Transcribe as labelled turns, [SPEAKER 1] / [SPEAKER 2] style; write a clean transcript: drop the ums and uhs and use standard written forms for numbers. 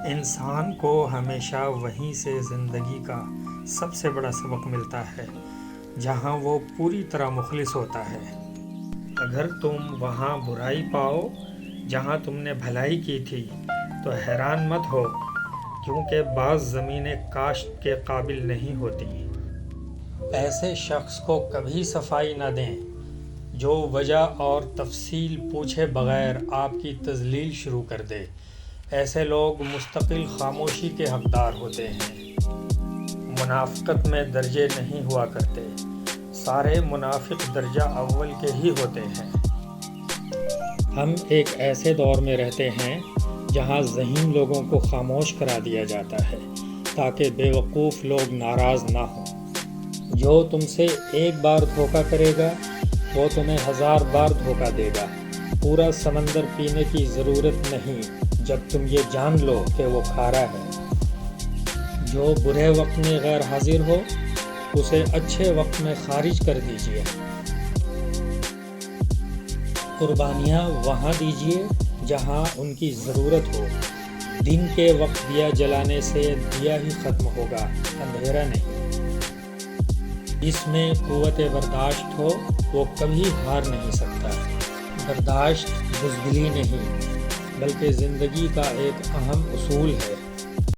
[SPEAKER 1] انسان کو ہمیشہ وہیں سے زندگی کا سب سے بڑا سبق ملتا ہے جہاں وہ پوری طرح مخلص ہوتا ہے۔ اگر تم وہاں برائی پاؤ جہاں تم نے بھلائی کی تھی تو حیران مت ہو، کیونکہ بعض زمینیں کاشت کے قابل نہیں ہوتی۔ ایسے شخص کو کبھی صفائی نہ دیں جو وجہ اور تفصیل پوچھے بغیر آپ کی تذلیل شروع کر دے۔ ایسے لوگ مستقل خاموشی کے حقدار ہوتے ہیں۔ منافقت میں درجے نہیں ہوا کرتے، سارے منافق درجہ اول کے ہی ہوتے ہیں۔ ہم ایک ایسے دور میں رہتے ہیں جہاں ذہین لوگوں کو خاموش کرا دیا جاتا ہے تاکہ بے وقوف لوگ ناراض نہ ہوں۔ جو تم سے ایک بار دھوکہ کرے گا وہ تمہیں 1000 بار دھوکہ دے گا۔ پورا سمندر پینے کی ضرورت نہیں جب تم یہ جان لو کہ وہ کھارا ہے۔ جو برے وقت میں غیر حاضر ہو اسے اچھے وقت میں خارج کر دیجیے۔ قربانیاں وہاں دیجیے جہاں ان کی ضرورت ہو۔ دن کے وقت دیا جلانے سے دیا ہی ختم ہوگا، اندھیرا نہیں۔ جس میں قوت برداشت ہو وہ کبھی ہار نہیں سکتا۔ برداشت بزدلی نہیں بلکہ زندگی کا ایک اہم اصول ہے۔